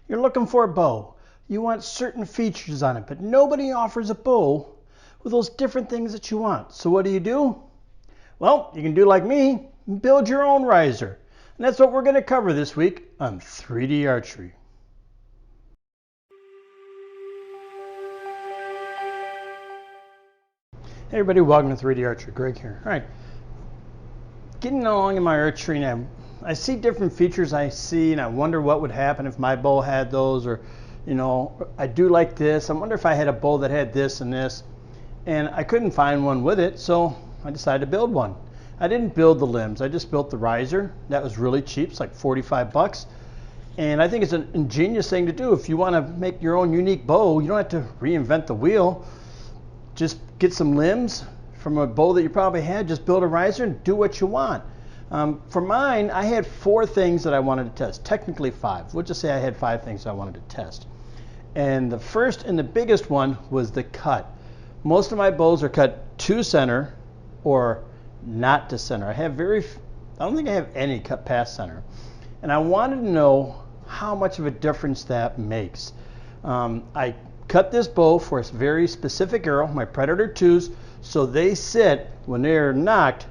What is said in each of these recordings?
You're looking for a bow. You want certain features on it, but nobody offers a bow with those different things that you want. So what do? Well, you can do like me, build your own riser. And that's what we're going to cover this week on 3D Archery. Hey everybody, welcome to 3D Archery. Greg here. All right, getting along in my archery now, I see different features I see and I wonder what would happen if my bow had those, or I do like this. I wonder if I had a bow that had this and this, and I couldn't find one with it, so I decided to build one. I didn't build the limbs, I just built the riser. That was really cheap, it's like 45 bucks. And I think it's an ingenious thing to do. If you want to make your own unique bow, you don't have to reinvent the wheel. Just get some limbs from a bow that you probably had, just build a riser and do what you want. For mine, I had 4 things that I wanted to test, technically 5. We'll just say I had 5 things I wanted to test. And the first and the biggest one was the cut. Most of my bows are cut to center or not to center. I don't think I have any cut past center. And I wanted to know how much of a difference that makes. I cut this bow for a very specific arrow, my Predator 2s, so they sit, when they're knocked,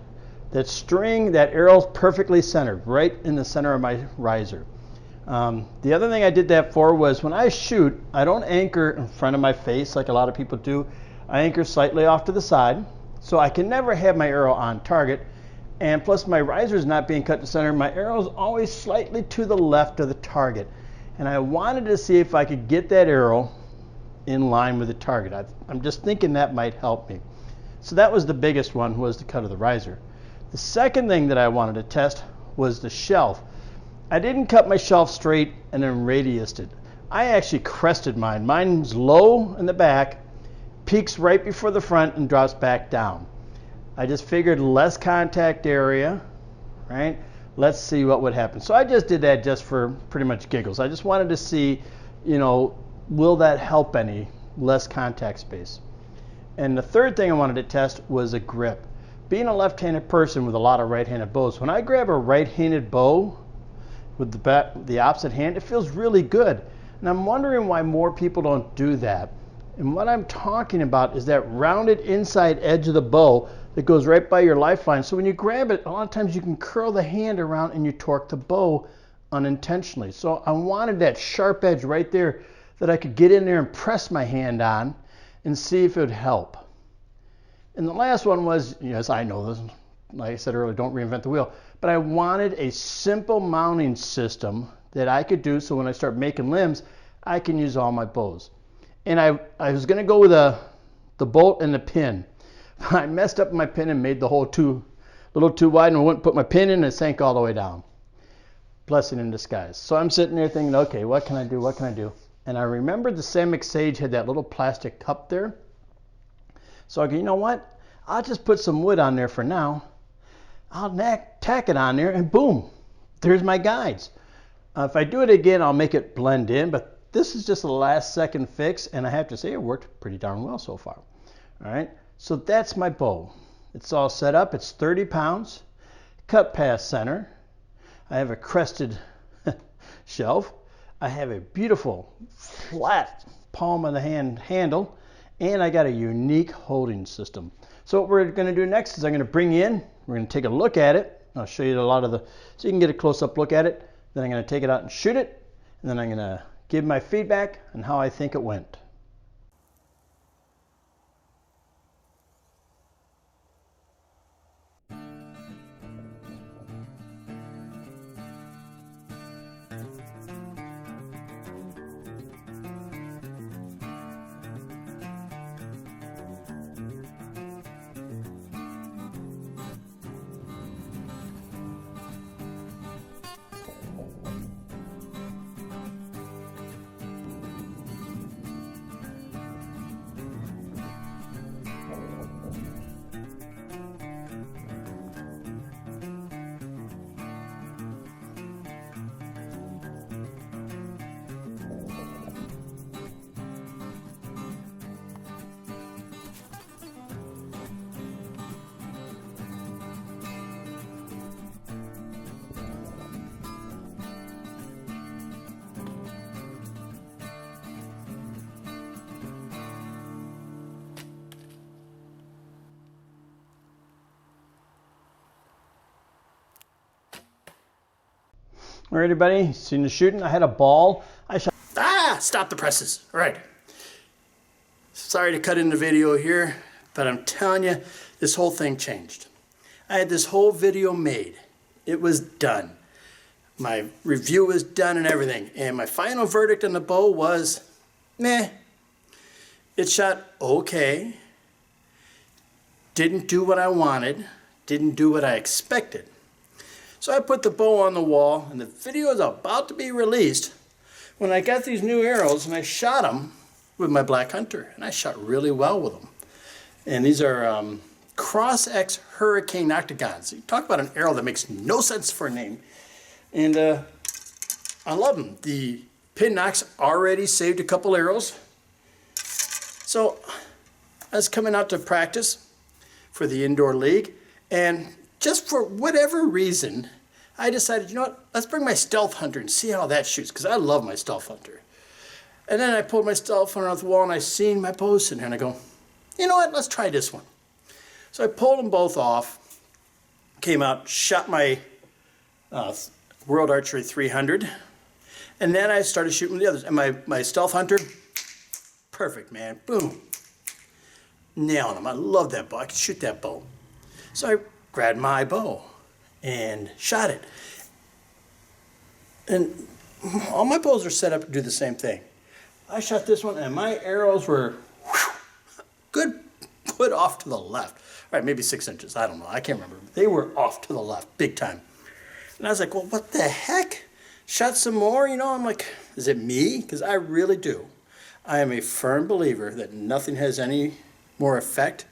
that string, that arrow's perfectly centered, right in the center of my riser. The other thing I did that for was when I shoot, I don't anchor in front of my face like a lot of people do. I anchor slightly off to the side, so I can never have my arrow on target. And plus my riser is not being cut to center, my arrow is always slightly to the left of the target. And I wanted to see if I could get that arrow in line with the target. I'm just thinking that might help me. So that was the biggest one, was the cut of the riser. The second thing that I wanted to test was the shelf. I didn't cut my shelf straight and then radiused it. I actually crested mine. Mine's low in the back, peaks right before the front and drops back down. I just figured less contact area, right? Let's see what would happen. So I just did that just for pretty much giggles. I just wanted to see, will that help any, less contact space. And the third thing I wanted to test was a grip. Being a left-handed person with a lot of right-handed bows, when I grab a right-handed bow with the opposite hand, it feels really good. And I'm wondering why more people don't do that. And what I'm talking about is that rounded inside edge of the bow that goes right by your lifeline. So when you grab it, a lot of times you can curl the hand around and you torque the bow unintentionally. So I wanted that sharp edge right there that I could get in there and press my hand on and see if it would help. And the last one was, yes, I know this, like I said earlier, don't reinvent the wheel, but I wanted a simple mounting system that I could do so when I start making limbs, I can use all my bows. And I was going to go with the bolt and the pin. I messed up my pin and made the hole a little too wide, and I wouldn't put my pin in and it sank all the way down. Blessing in disguise. So I'm sitting there thinking, okay, what can I do? What can I do? And I remembered the Samick Sage had that little plastic cup there. So I go, you know what? I'll just put some wood on there for now. I'll tack it on there and boom, there's my guides. If I do it again, I'll make it blend in, but this is just a last second fix, and I have to say it worked pretty darn well so far. All right, so that's my bow. It's all set up. It's 30 pounds, cut past center. I have a crested shelf. I have a beautiful flat palm of the hand handle, and I got a unique holding system. So what we're going to do next is I'm going to bring you in. We're going to take a look at it. I'll show you so you can get a close-up look at it. Then I'm going to take it out and shoot it, and then I'm going to give my feedback on how I think it went. All right, everybody, seen the shooting? I had a ball. I shot. Stop the presses. All right. Sorry to cut in the video here, but I'm telling you, this whole thing changed. I had this whole video made. It was done. My review was done and everything. And my final verdict on the bow was, meh. It shot okay. Didn't do what I wanted. Didn't do what I expected. So I put the bow on the wall, and the video is about to be released when I got these new arrows and I shot them with my Black Hunter. And I shot really well with them. And these are Cross X Hurricane Octagons. You talk about an arrow that makes no sense for a name. And I love them. The Pin Knox already saved a couple arrows. So I was coming out to practice for the indoor league, and just for whatever reason, I decided, you know what, let's bring my Stealth Hunter and see how that shoots, because I love my Stealth Hunter. And then I pulled my Stealth Hunter off the wall, and I seen my bow sitting here, and I go, you know what, let's try this one. So I pulled them both off, came out, shot my World Archery 300, and then I started shooting the others. And my Stealth Hunter, perfect, man, boom. Nailing them. I love that bow. I can shoot that bow. So I grabbed my bow and shot it. And all my bows are set up to do the same thing. I shot this one, and my arrows were good put off to the left. All right, maybe 6 inches. I don't know. I can't remember. They were off to the left, big time. And I was like, well, what the heck? Shot some more, you know? I'm like, is it me? Because I really do. I am a firm believer that nothing has any more effect,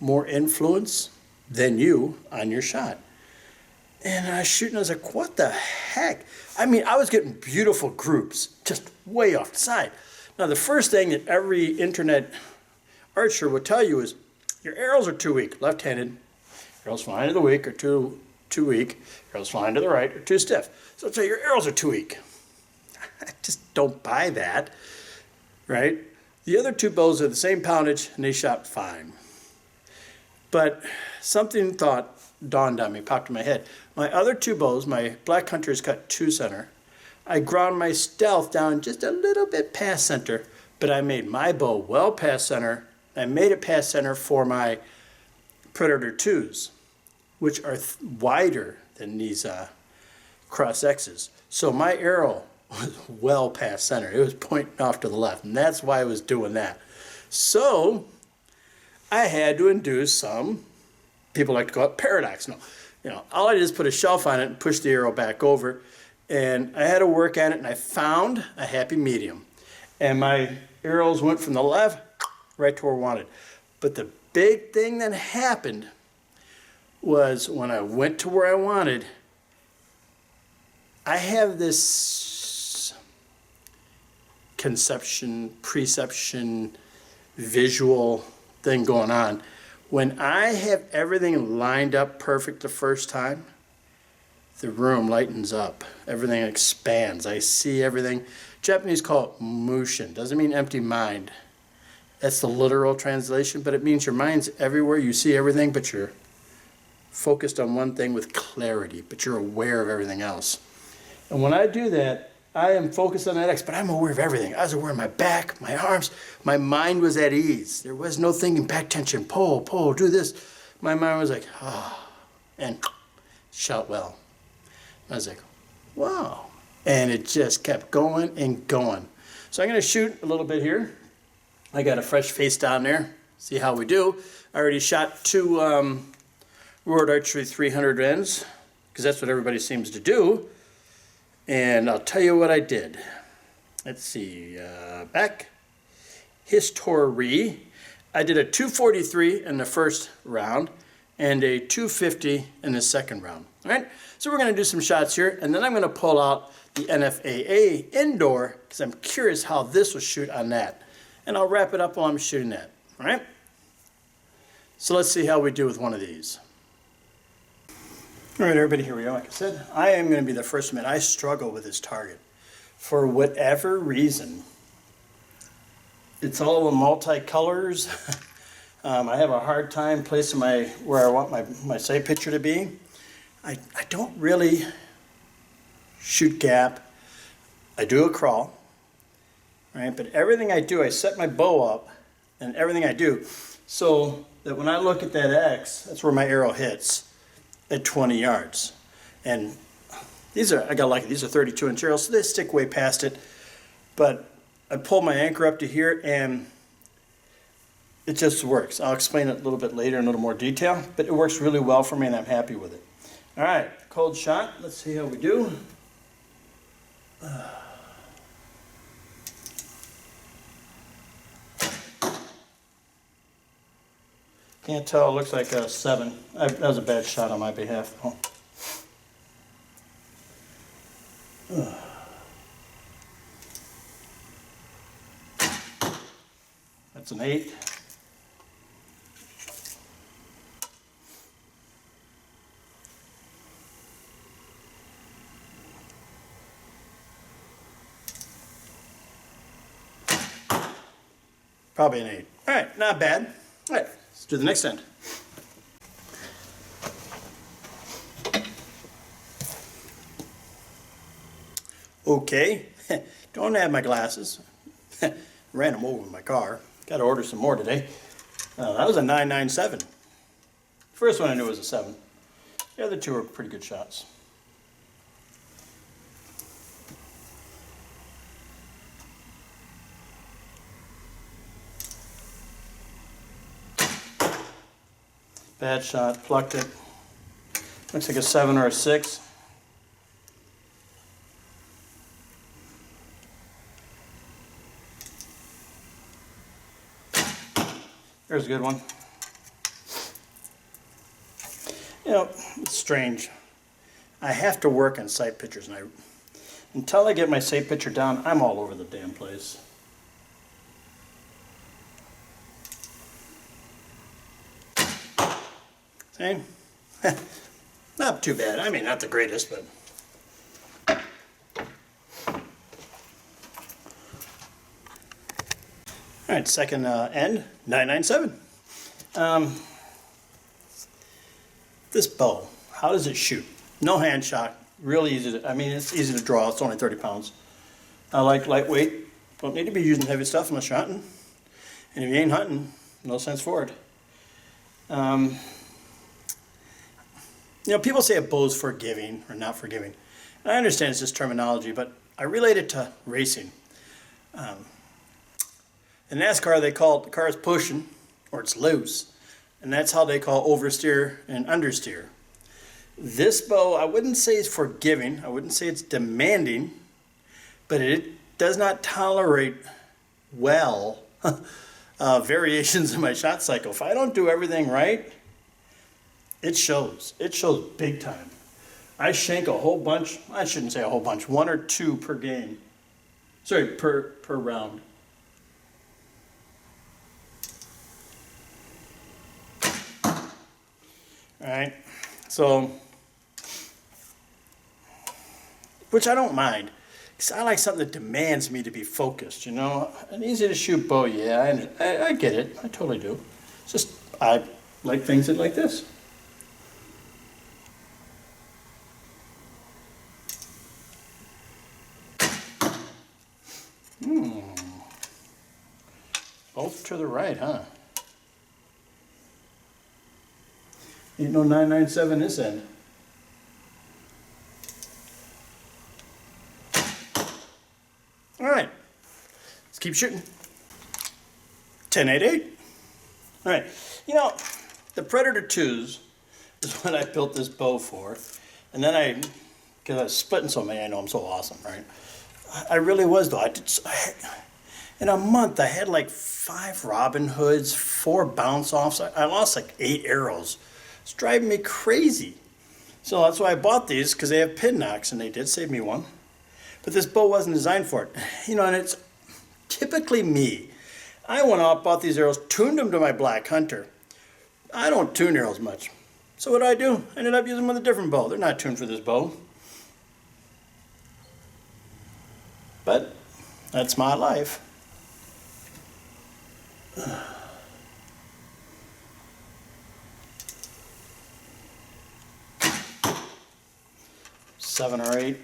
more influence than you on your shot. And I was shooting, I was like, what the heck? I mean, I was getting beautiful groups, just way off the side. Now, the first thing that every internet archer will tell you is, your arrows are too weak, left-handed. Arrows flying to the weak are too weak. Arrows flying to the right are too stiff. So your arrows are too weak. I just don't buy that, right? The other two bows are the same poundage, and they shot fine. But something dawned on me, popped in my head. My other two bows, my Black Hunter is cut 2 center. I ground my Stealth down just a little bit past center, but I made my bow well past center. I made it past center for my Predator 2s, which are wider than these Cross X's. So my arrow was well past center. It was pointing off to the left, and that's why I was doing that. So I had to induce some, people like to call it paradox. No, you know, all I did is put a shelf on it and push the arrow back over, and I had to work on it, and I found a happy medium. And my arrows went from the left right to where I wanted. But the big thing that happened was when I went to where I wanted, I have this perception, visual thing going on. When I have everything lined up perfect the first time, the room lightens up. Everything expands. I see everything. Japanese call it mushin. Doesn't mean empty mind. That's the literal translation, but it means your mind's everywhere. You see everything, but you're focused on one thing with clarity, but you're aware of everything else. And when I do that, I am focused on that X, but I'm aware of everything. I was aware of my back, my arms. My mind was at ease. There was no thinking back tension, pull, do this. My mind was like, and shot well. I was like, wow. And it just kept going and going. So I'm going to shoot a little bit here. I got a fresh face down there. See how we do. I already shot 2 World Archery 300 ends, because that's what everybody seems to do. And I'll tell you what I did. Let's see, back. History. I did a 243 in the first round and a 250 in the second round. All right, so we're going to do some shots here, and then I'm going to pull out the NFAA indoor, because I'm curious how this will shoot on that. And I'll wrap it up while I'm shooting that. All right? So let's see how we do with one of these. All right, everybody, here we go. Like I said, I am going to be the first to admit I struggle with this target. For whatever reason, it's all the multicolors. I have a hard time placing where I want my sight picture to be. I don't really shoot gap, I do a crawl, right? But everything I do, I set my bow up, and everything I do, so that when I look at that X, that's where my arrow hits at 20 yards. And these are, I got lucky, these are 32-inch arrows, so they stick way past it. But I pull my anchor up to here, and it just works. I'll explain it a little bit later in a little more detail, but it works really well for me, and I'm happy with it. All right, cold shot. Let's see how we do. Can't tell, it looks like a 7. That was a bad shot on my behalf. Oh. That's an 8. Probably an 8. All right, not bad. All right, let's do the next end. Okay, don't have my glasses. Ran them over in my car. Got to order some more today. That was a 997. First one I knew was a 7. The other two were pretty good shots. Bad shot, plucked it. Looks like a 7 or a 6. There's a good one. You know, it's strange. I have to work on sight pictures, and until I get my sight picture down, I'm all over the damn place. See? Not too bad. I mean, not the greatest, but. All right, second end, 997. This bow, how does it shoot? No hand shot, really easy to, I mean, it's easy to draw. It's only 30 pounds. I like lightweight. Don't need to be using heavy stuff unless you're hunting. And if you ain't hunting, no sense for it. You know, people say a bow's forgiving or not forgiving. And I understand it's just terminology, but I relate it to racing. In NASCAR, they call it the car's pushing or it's loose. And that's how they call oversteer and understeer. This bow, I wouldn't say it's forgiving. I wouldn't say it's demanding. But it does not tolerate well variations in my shot cycle. If I don't do everything right, it shows. It shows big time. I shank a whole bunch. I shouldn't say a whole bunch. 1 or 2 per game. Sorry, per round. All right, so, which I don't mind, because I like something that demands me to be focused, you know. An easy to shoot bow, yeah, I get it, I totally do. It's just, I like things that like this. Both to the right, huh? Ain't no 997 this end. All right, let's keep shooting. 10-8-8. All right, you know, the Predator 2s is what I built this bow for. And then because I was splitting so many, I know I'm so awesome, right? I really was, though. In a month, I had like 5 Robin Hoods, 4 bounce-offs. I lost like 8 arrows. It's driving me crazy. So that's why I bought these, because they have pin knocks, and they did save me one. But this bow wasn't designed for it. You know, and it's typically me. I went out, bought these arrows, tuned them to my Black Hunter. I don't tune arrows much. So what do? I ended up using them with a different bow. They're not tuned for this bow. But that's my life. 7 or 8.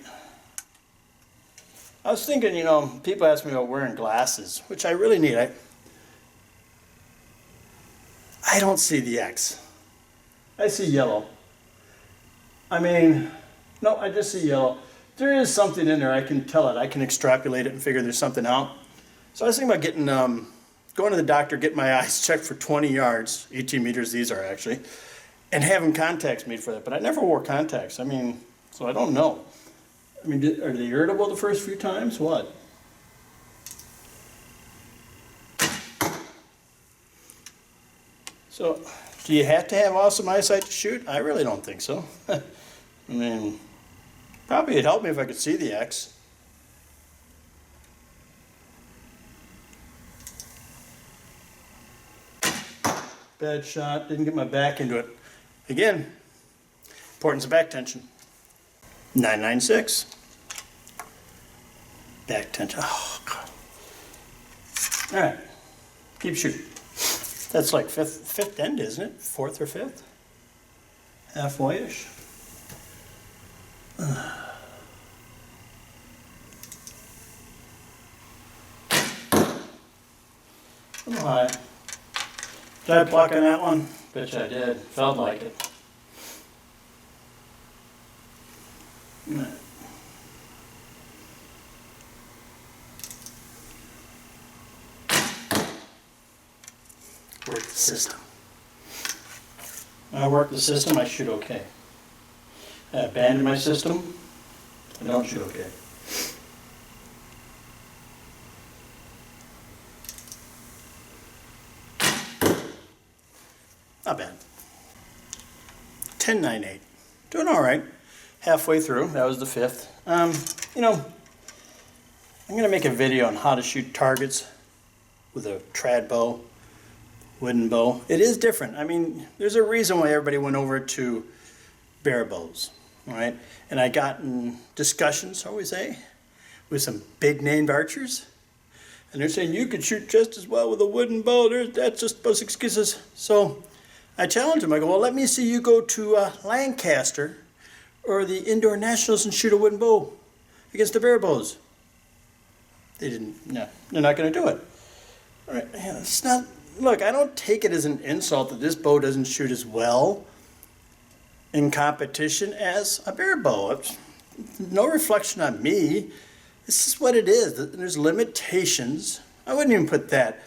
I was thinking, you know, people ask me about wearing glasses, which I really need. I don't see the X. I see yellow. I mean, no, I just see yellow. There is something in there. I can tell it. I can extrapolate it and figure there's something out. So I was thinking about getting, going to the doctor, get my eyes checked for 20 yards, 18 meters these are actually, and having contacts made for that. But I never wore contacts. I mean, so I don't know. I mean, are they irritable the first few times? What? So, do you have to have awesome eyesight to shoot? I really don't think so. I mean, probably it'd help me if I could see the X. Bad shot, didn't get my back into it. Again, importance of back tension. 996. Back tension. Oh, God. All right, keep shooting. That's like fifth end, isn't it? Fourth or fifth? Halfway-ish. Oh, hi. Did I pluck on that one? Bet you I did. Felt like it. Work the system. When I work the system, I shoot okay. I abandon my system, I don't shoot okay. Not bad. 10.98. Doing all right. Halfway through. That was the fifth. You know, I'm going to make a video on how to shoot targets with a trad bow, wooden bow. It is different. I mean, there's a reason why everybody went over to bare bows, right? And I got in discussions, shall we say, with some big named archers. And they're saying you could shoot just as well with a wooden bow. That's just those excuses. So I challenged them. I go, well, let me see you go to Lancaster or the Indoor Nationals and shoot a wooden bow against the bare bows. They didn't, no, they're not going to do it. All right, yeah, it's not, look, I don't take it as an insult that this bow doesn't shoot as well in competition as a bare bow. It's no reflection on me. This is what it is. There's limitations. I wouldn't even put that.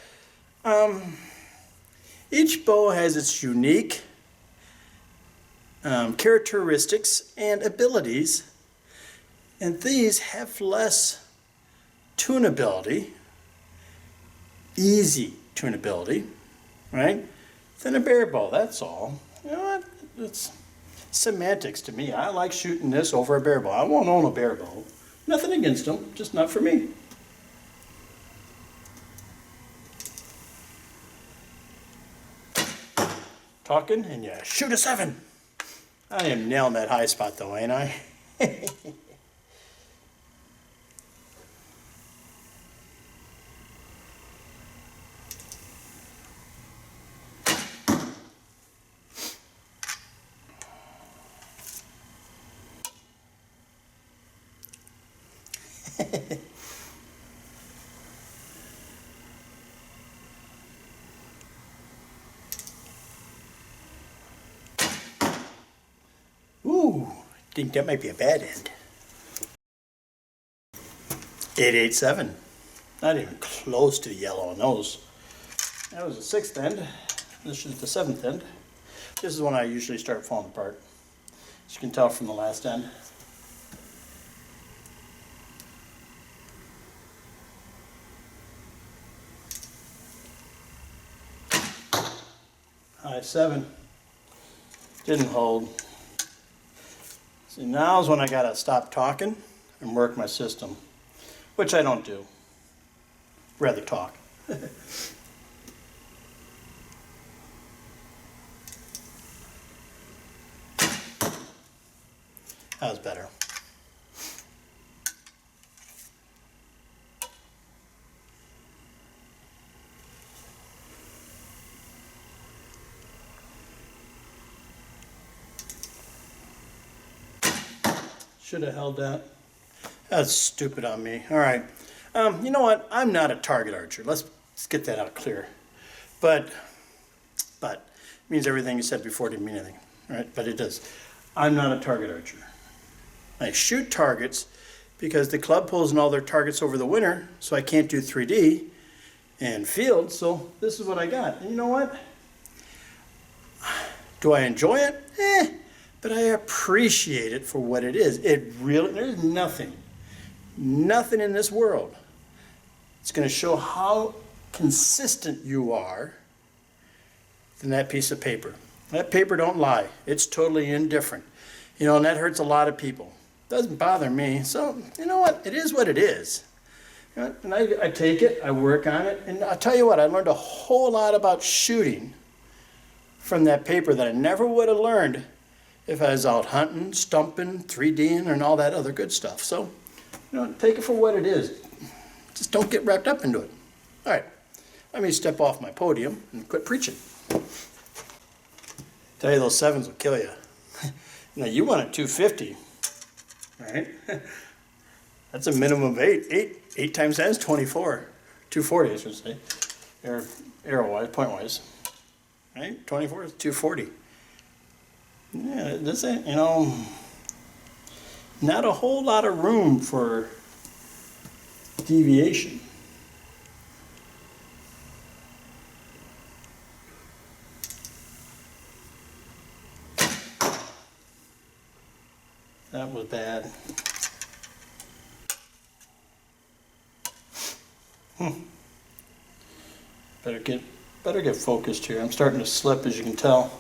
Each bow has its unique characteristics and abilities, and these have less tunability, easy tunability, right, than a bare bow. That's all. You know what? It's semantics to me. I like shooting this over a bare bow. I won't own a bare bow. Nothing against them, just not for me. Talking and you shoot a 7. I am nailing that high spot though, ain't I? Ooh, I think that might be a bad end. 887. Not even close to yellow on those. That was the 6th end. This is the 7th end. This is when I usually start falling apart. As you can tell from the last end. High 7. Didn't hold. See, now is when I gotta stop talking and work my system, which I don't do. Rather talk. That was better. Should have held that. That's stupid on me. All right. You know what? I'm not a target archer. Let's get that out clear. But it means everything you said before didn't mean anything, right? But it does. I'm not a target archer. I shoot targets because the club pulls in all their targets over the winter, so I can't do 3D and field, so this is what I got. And you know what? Do I enjoy it? But I appreciate it for what it is. It really, there's nothing in this world. It's going to show how consistent you are than that piece of paper. That paper don't lie. It's totally indifferent. You know, and that hurts a lot of people. Doesn't bother me. So, you know what? It is what it is. You know, and I take it, I work on it, and I'll tell you what, I learned a whole lot about shooting from that paper that I never would have learned if I was out hunting, stumping, 3Ding, and all that other good stuff. So, you know, take it for what it is. Just don't get wrapped up into it. All right, let me step off my podium and quit preaching. Tell you, those 7s will kill you. Now, you want a 250, right? That's a minimum of 8. 8 times 10 is 24. 240, I should say. Arrow-wise, point-wise. Right? 24 is 240. Yeah, this ain't, you know, not a whole lot of room for deviation. That was bad. Better get focused here. I'm starting to slip, as you can tell.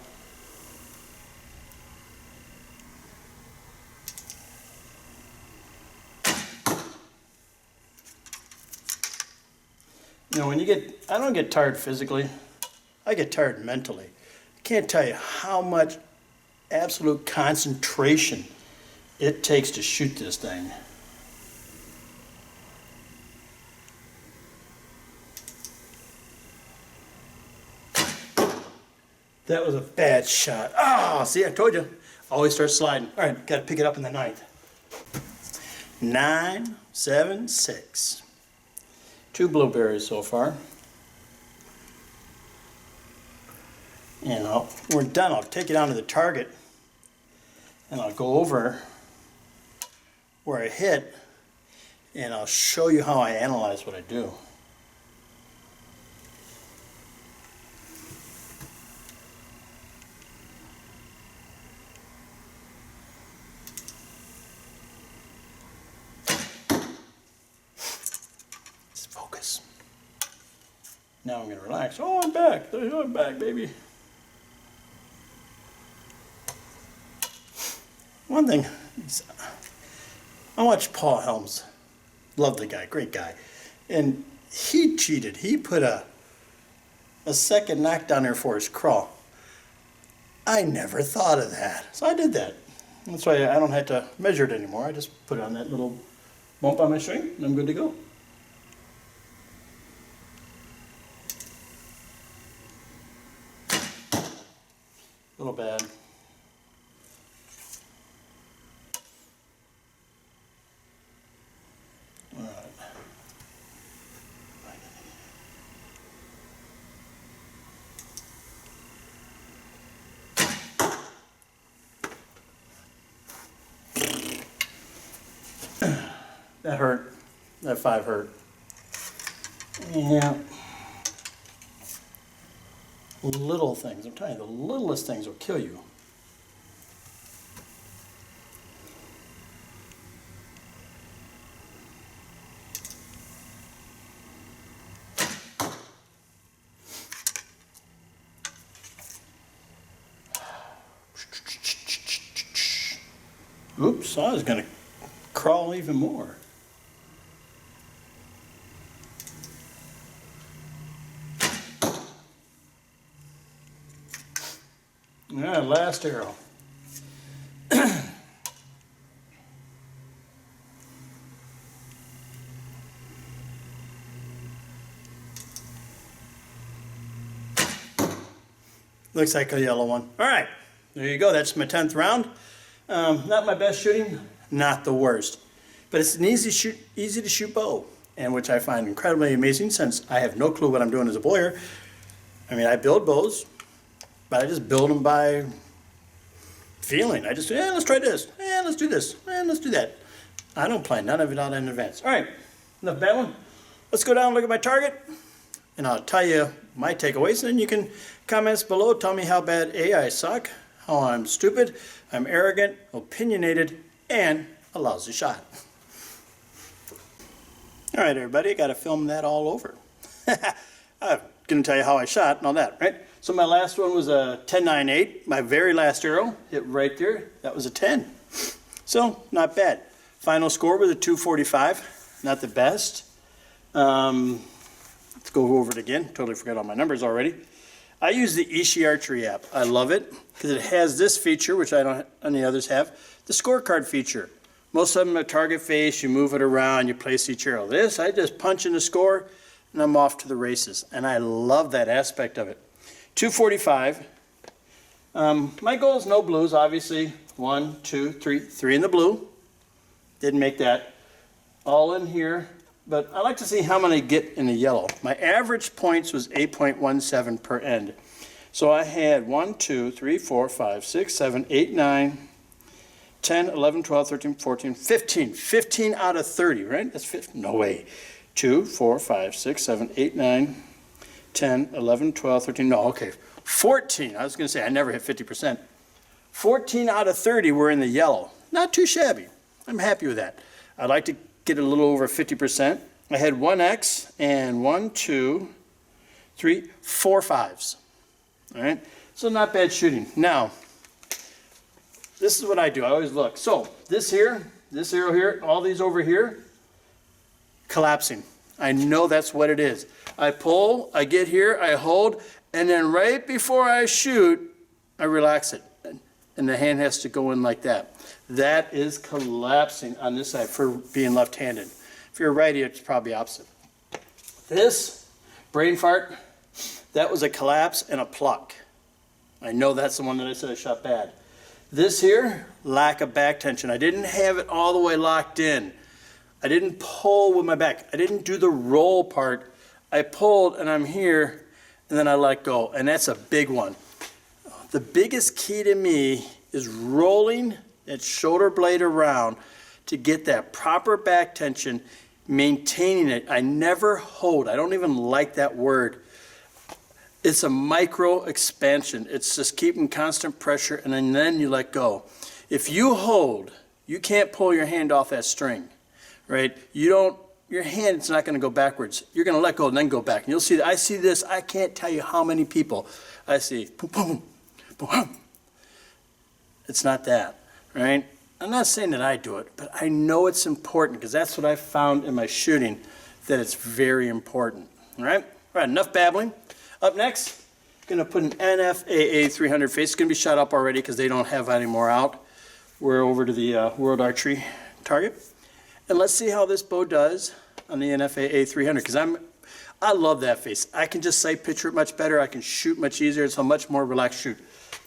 You know, when you get, I don't get tired physically, I get tired mentally. I can't tell you how much absolute concentration it takes to shoot this thing. That was a bad shot. Oh, see, I told you. Always start sliding. All right, got to pick it up in the 9th. 9, 7, 6. 2 blueberries so far. And we're done. I'll take it down to the target, and I'll go over where I hit, and I'll show you how I analyze what I do. Focus. Now I'm going to relax. Oh, I'm back. Oh, I'm back, baby. One thing, I watched Paul Helms. Love the guy, great guy. And he cheated. He put a second knockdown there for his crawl. I never thought of that. So I did that. That's why I don't have to measure it anymore. I just put it on that little bump on my string, and I'm good to go. A little bad. All right. That hurt. That 5 hurt. Yeah. Little things. I'm telling you, the littlest things will kill you. Oops, I was going to crawl even more. Yeah, last arrow. Looks like a yellow one. All right, there you go. That's my 10th round. Not my best shooting, not the worst. But it's an easy to shoot bow, and which I find incredibly amazing since I have no clue what I'm doing as a bowyer. I mean, I build bows, but I just build them by feeling. I just, let's try this, let's do this, let's do that. I don't plan none of it out in advance. All right, enough babbling. Let's go down and look at my target, and I'll tell you my takeaways, and then you can comments below, tell me how bad I suck, how I'm stupid, I'm arrogant, opinionated, and a lousy shot. All right, everybody, I got to film that all over. I'm going to tell you how I shot and all that, right? So my last one was a 10.98. My very last arrow hit right there. That was a 10. So not bad. Final score was a 245. Not the best. Let's go over it again. Totally forgot all my numbers already. I use the Ishii Archery app. I love it because it has this feature, which I don't any others have, the scorecard feature. Most of them are target face, you move it around, you place each arrow. This, I just punch in the score, and I'm off to the races. And I love that aspect of it. 245. My goal is no blues, obviously. 1, 2, 3. 3 in the blue. Didn't make that. All in here. But I like to see how many get in the yellow. My average points was 8.17 per end. So I had 1, 2, 3, 4, 5, 6, 7, 8, 9, 10, 11, 12, 13, 14, 15. 15 out of 30, right? That's 15. No way. 2, 4, 5, 6, 7, 8, 9, 10, 11, 12, 13. No, okay. 14. I was going to say I never hit 50%. 14 out of 30 were in the yellow. Not too shabby. I'm happy with that. I'd like to get a little over 50%. I had 1X and 1, 2, 3, 4 5s. All right. So not bad shooting. Now, this is what I do. I always look. So this here, this arrow here, all these over here, collapsing. I know that's what it is. I pull, I get here, I hold, and then right before I shoot, I relax it. And the hand has to go in like that. That is collapsing on this side for being left-handed. If you're righty, it's probably opposite. This, brain fart, that was a collapse and a pluck. I know that's the one that I said I shot bad. This here, lack of back tension. I didn't have it all the way locked in. I didn't pull with my back. I didn't do the roll part. I pulled and I'm here and then I let go. And that's a big one. The biggest key to me is rolling that shoulder blade around to get that proper back tension, maintaining it. I never hold. I don't even like that word. It's a micro expansion. It's just keeping constant pressure and then you let go. If you hold, you can't pull your hand off that string, right? Your hand's not going to go backwards. You're going to let go and then go back. And you'll see that. I see this. I can't tell you how many people I see. Boom, boom, boom, boom. It's not that, right? I'm not saying that I do it, but I know it's important because that's what I found in my shooting, that it's very important, all right? All right, enough babbling. Up next, I'm going to put an NFAA 300 face. It's going to be shot up already because they don't have any more out. We're over to the World Archery target. And let's see how this bow does on the NFAA 300 because I love that face. I can just sight picture it much better. I can shoot much easier. It's a much more relaxed shoot.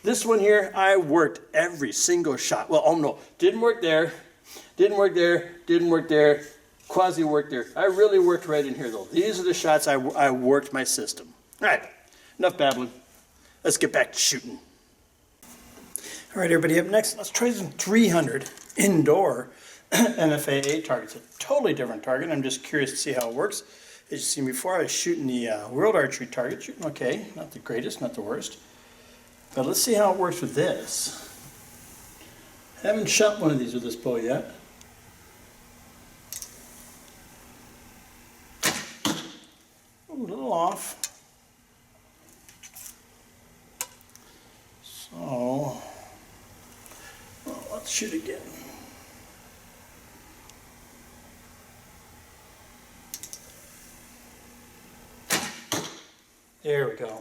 This one here, I worked every single shot. Well, oh no, didn't work there, didn't work there, didn't work there, quasi worked there. I really worked right in here though. These are the shots I worked my system. All right, enough babbling. Let's get back to shooting. All right, everybody, up next, let's try some 300 indoor NFAA targets. A totally different target. I'm just curious to see how it works. As you've seen before, I was shooting the World Archery target. Shooting okay, not the greatest, not the worst. But let's see how it works with this. I haven't shot one of these with this bow yet. A little off. So, well, let's shoot again. There we go.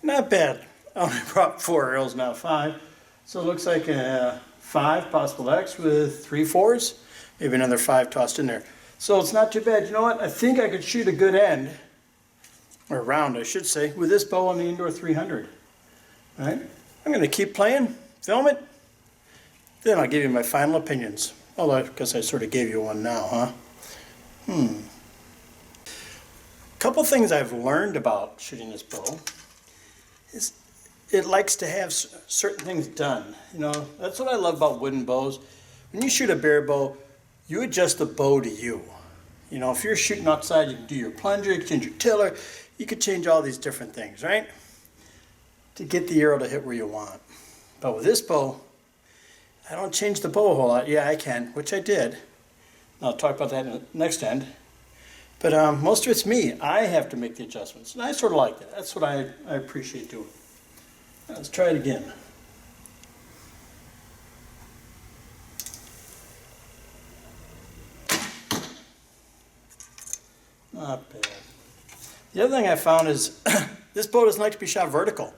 Not bad. I only brought 4 arrows, now 5. So it looks like a 5 possible X with 3 4s. Maybe another 5 tossed in there. So it's not too bad. You know what? I think I could shoot a good end, or round I should say, with this bow on the indoor 300. All right? I'm going to keep playing, film it, then I'll give you my final opinions. Although I guess I sort of gave you one now, huh? Couple things I've learned about shooting this bow is it likes to have certain things done. You know, that's what I love about wooden bows. When you shoot a bare bow, you adjust the bow to you. You know, if you're shooting outside, you can do your plunger, you can change your tiller, you could change all these different things, right? To get the arrow to hit where you want. But with this bow, I don't change the bow a whole lot. Yeah, I can, which I did. I'll talk about that in the next end. But most of it's me. I have to make the adjustments. And I sort of like that. That's what I appreciate doing. Let's try it again. Not bad. The other thing I found is this bow doesn't like to be shot vertical.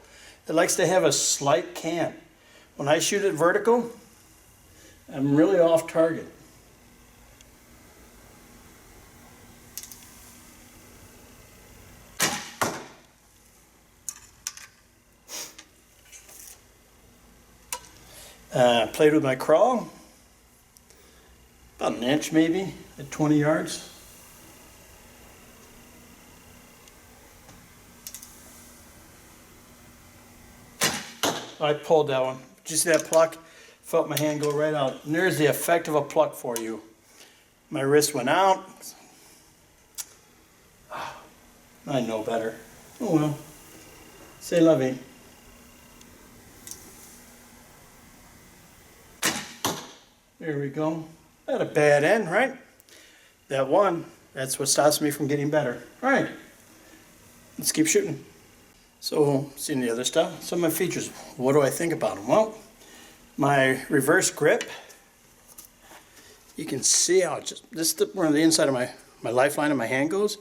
It likes to have a slight cant. When I shoot it vertical, I'm really off target. Played with my crawl, about an inch maybe, at 20 yards. I pulled that one. Did you see that pluck? Felt my hand go right out. And there's the effect of a pluck for you. My wrist went out. I know better. Oh well. C'est la vie. There we go. Not a bad end, right? That one, that's what stops me from getting better. All right, let's keep shooting. So, seeing the other stuff, some of my features. What do I think about them? Well, my reverse grip, you can see how it's just, this is where the inside of my lifeline of my hand goes.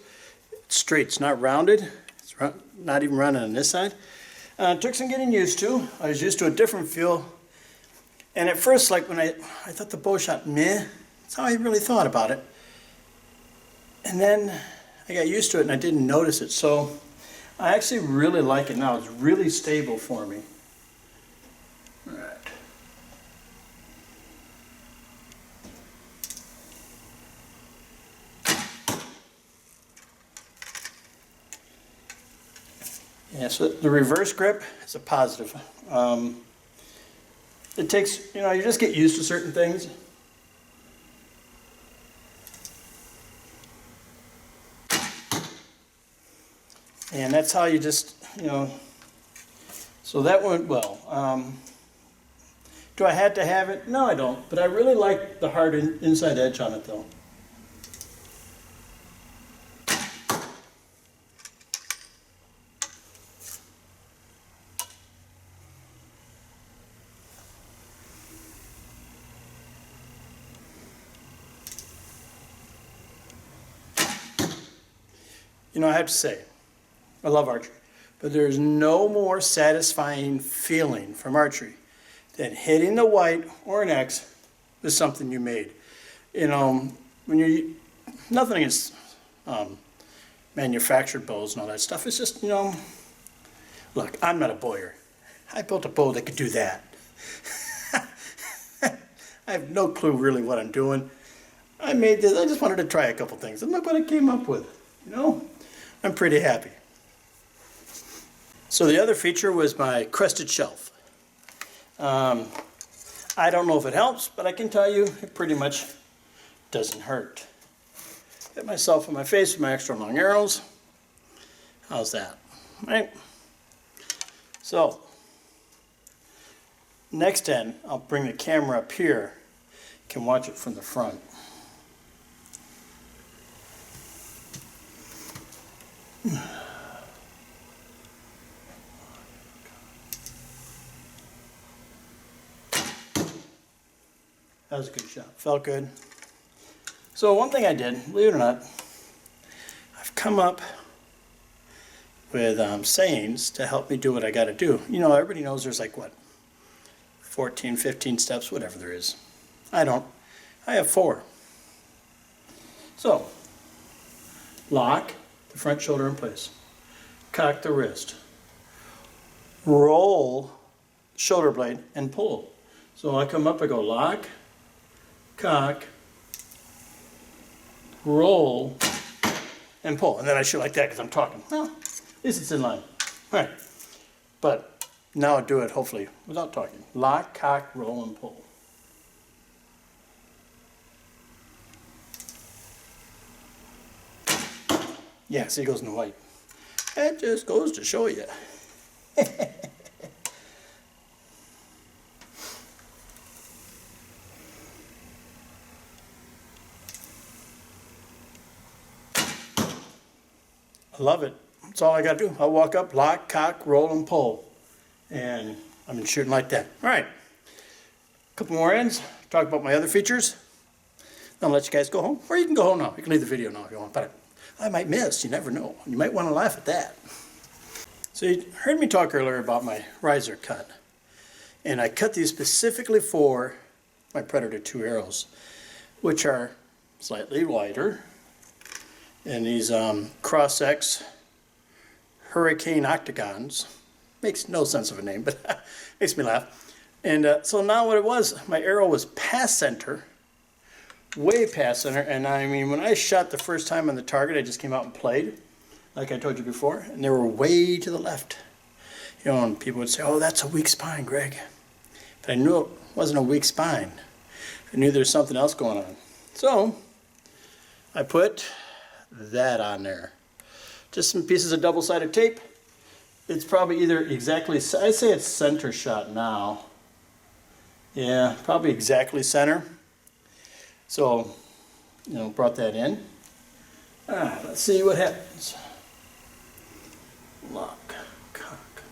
It's straight, it's not rounded. It's not even rounded on this side. It took some getting used to. I was used to a different feel. And at first, like when I thought the bow shot meh, that's how I really thought about it. And then I got used to it and I didn't notice it. So I actually really like it now. It's really stable for me. All right. Yeah, so the reverse grip is a positive. It takes, you know, you just get used to certain things. And that's how you just, you know, so that went well. Do I have to have it? No, I don't. But I really like the hard inside edge on it, though. You know, I have to say, I love archery, but there's no more satisfying feeling from archery than hitting the white or an X with something you made. You know, when you're, nothing against manufactured bows and all that stuff. It's just, you know, look, I'm not a bowyer. I built a bow that could do that. I have no clue really what I'm doing. I made this, I just wanted to try a couple things, and look what I came up with, you know? I'm pretty happy. So the other feature was my crested shelf. I don't know if it helps, but I can tell you it pretty much doesn't hurt. Hit myself in my face with my extra long arrows. How's that? Right? So, next end, I'll bring the camera up here. You can watch it from the front. That was a good shot. Felt good. So one thing I did, believe it or not, I've come up sayings to help me do what I got to do. You know, everybody knows there's like, what, 14, 15 steps, whatever there is. I don't. I have 4. So, lock the front shoulder in place. Cock the wrist. Roll shoulder blade and pull. So I come up, I go lock, cock, roll, and pull. And then I shoot like that because I'm talking. Well, at least it's in line. All right. But now I do it, hopefully, without talking. Lock, cock, roll, and pull. Yeah, see, it goes in the white. That just goes to show you. I love it. That's all I got to do. I'll walk up, lock, cock, roll, and pull. And I've been shooting like that. All right. A couple more ends. Talk about my other features. Then I'll let you guys go home. Or you can go home now. You can leave the video now if you want. But I might miss. You never know. You might want to laugh at that. So you heard me talk earlier about my riser cut. And I cut these specifically for my Predator 2 arrows, which are slightly wider. And these Cross-X Hurricane Octagons. Makes no sense of a name, but makes me laugh. And so now what it was, my arrow was past center, way past center. And I mean, when I shot the first time on the target, I just came out and played, like I told you before, and they were way to the left. You know, and people would say, oh, that's a weak spine, Greg. But I knew it wasn't a weak spine. I knew there's something else going on. So I put that on there. Just some pieces of double-sided tape. It's probably either exactly, I say it's center shot now. Yeah, probably exactly center. So, you know, brought that in. Let's see what happens. Lock, cock.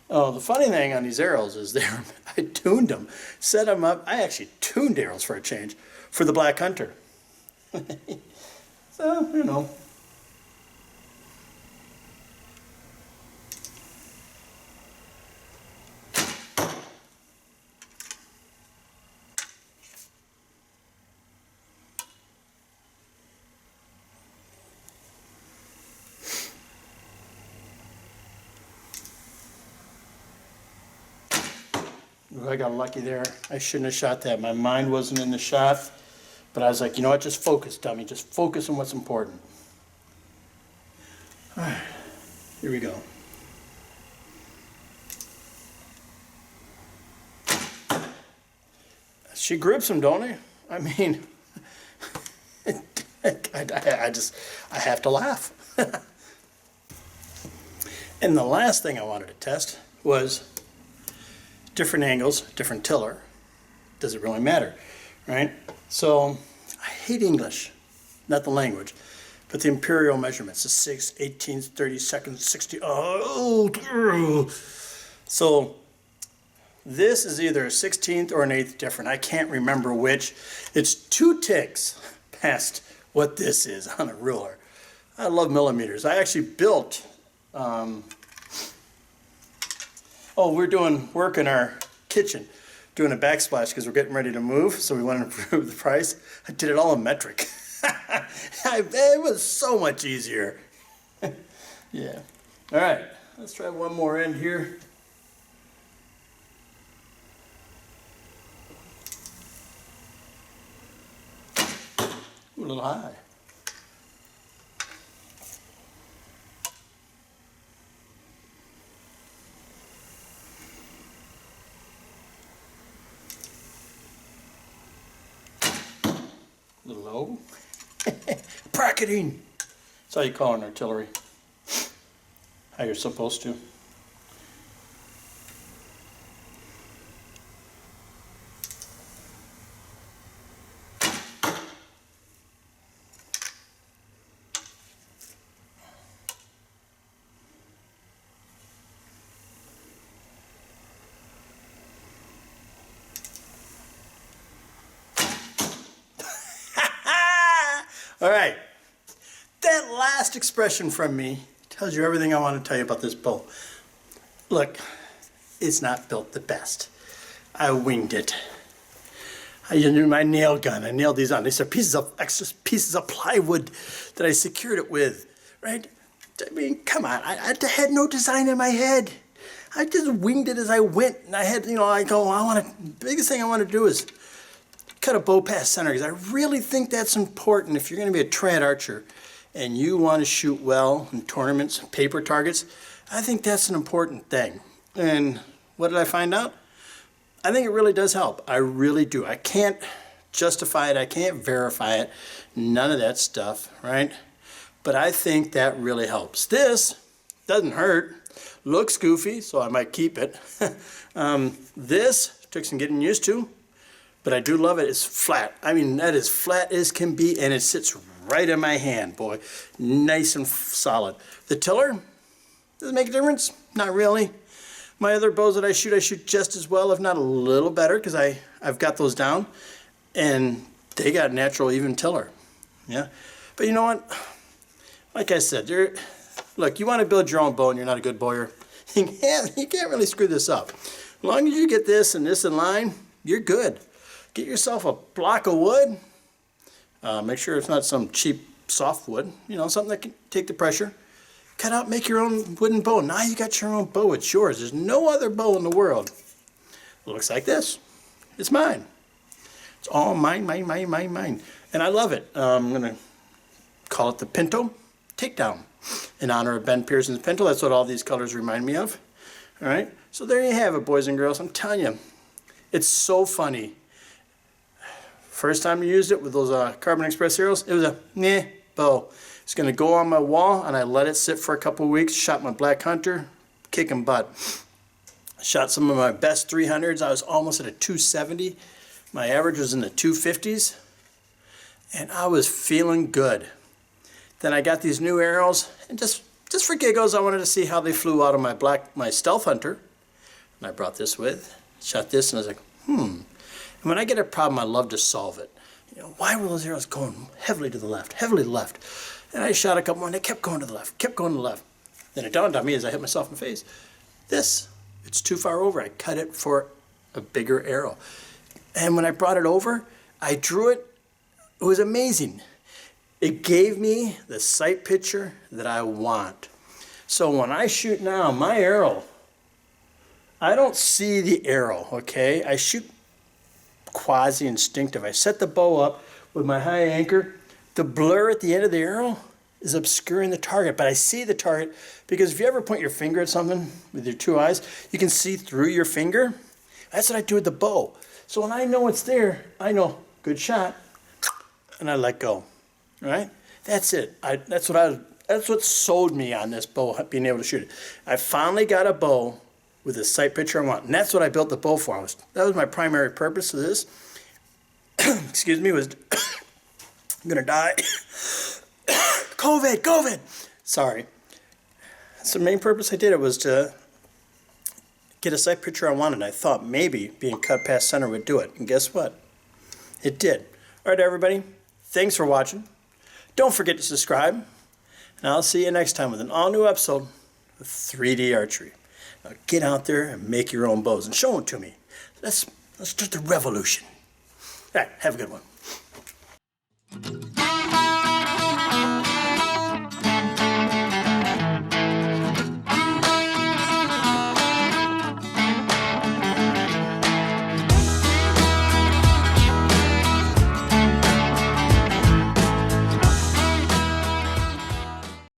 Oh, the funny thing on these arrows is I tuned them, set them up. I actually tuned arrows for a change for the Black Hunter. So, you know. I got lucky there. I shouldn't have shot that. My mind wasn't in the shot. But I was like, you know what? Just focus, dummy. Just focus on what's important. All right. Here we go. She grips him, don't he? I mean, I have to laugh. And the last thing I wanted to test was different angles, different tiller. Does it really matter, right? So I hate English, not the language, but the imperial measurements, the 6, 18, 30 seconds, 60, So this is either a 16th or an 8th different. I can't remember which. It's 2 ticks past what this is on a ruler. I love millimeters. I actually built, we're doing work in our kitchen, doing a backsplash because we're getting ready to move, so we want to improve the price. I did it all in metric. It was so much easier. Yeah. All right, let's try one more end here. Ooh, a little high. A little low. Bracketing. That's how you call an artillery. How you're supposed to. All right. That last expression from me tells you everything I want to tell you about this bow. Look, it's not built the best. I winged it. I used my nail gun. I nailed these on. These are extra pieces of plywood that I secured it with, right? I mean, come on. I had no design in my head. I just winged it as I went. And I had, the biggest thing I want to do is cut a bow past center, because I really think that's important if you're going to be a trad archer and you want to shoot well in tournaments, paper targets. I think that's an important thing. And what did I find out? I think it really does help. I really do. I can't justify it. I can't verify it. None of that stuff, right? But I think that really helps. This doesn't hurt. Looks goofy, so I might keep it. This took some getting used to, but I do love it. It's flat. I mean, that is flat as can be, and it sits right in my hand, boy. Nice and solid. The tiller, does it make a difference? Not really. My other bows that I shoot just as well, if not a little better, because I've got those down, and they got natural even tiller. Yeah, but you know what? Like I said, look, you want to build your own bow and you're not a good bowyer, you can't really screw this up. As long as you get this and this in line, you're good. Get yourself a block of wood. Make sure it's not some cheap softwood, something that can take the pressure. Cut out, make your own wooden bow. Now you got your own bow. It's yours. There's no other bow in the world. It looks like this. It's mine. It's all mine. And I love it. I'm going to call it the Pinto Takedown in honor of Ben Pearson's Pinto. That's what all these colors remind me of. All right. So there you have it, boys and girls. I'm telling you, it's so funny. First time I used it with those Carbon Express arrows, it was a meh bow. It's going to go on my wall, and I let it sit for a couple of weeks. Shot my Black Hunter, kicking butt. Shot some of my best 300s. I was almost at a 270. My average was in the 250s, and I was feeling good. Then I got these new arrows, and just for giggles, I wanted to see how they flew out of my Stealth Hunter. And I brought this with, shot this, and I was like, And when I get a problem, I love to solve it. Why were those arrows going heavily to the left, heavily to the left? And I shot a couple more, and they kept going to the left, kept going to the left. Then it dawned on me as I hit myself in the face, it's too far over. I cut it for a bigger arrow. And when I brought it over, I drew it. It was amazing. It gave me the sight picture that I want. So when I shoot now, my arrow, I don't see the arrow, okay? I shoot quasi-instinctive. I set the bow up with my high anchor. The blur at the end of the arrow is obscuring the target, but I see the target because if you ever point your finger at something with your two eyes, you can see through your finger. That's what I do with the bow. So when I know it's there, I know, good shot, and I let go. All right? That's it. That's what sold me on this bow, being able to shoot it. I finally got a bow with the sight picture I want, and that's what I built the bow for. That was my primary purpose of this. Excuse me, was I'm gonna die. COVID. Sorry. That's the main purpose I did it, was to get a sight picture I wanted. I thought maybe being cut past center would do it, and guess what? It did. All right, everybody. Thanks for watching. Don't forget to subscribe, and I'll see you next time with an all-new episode of 3D Archery. Now get out there and make your own bows and show them to me. Let's start the revolution. All right, have a good one.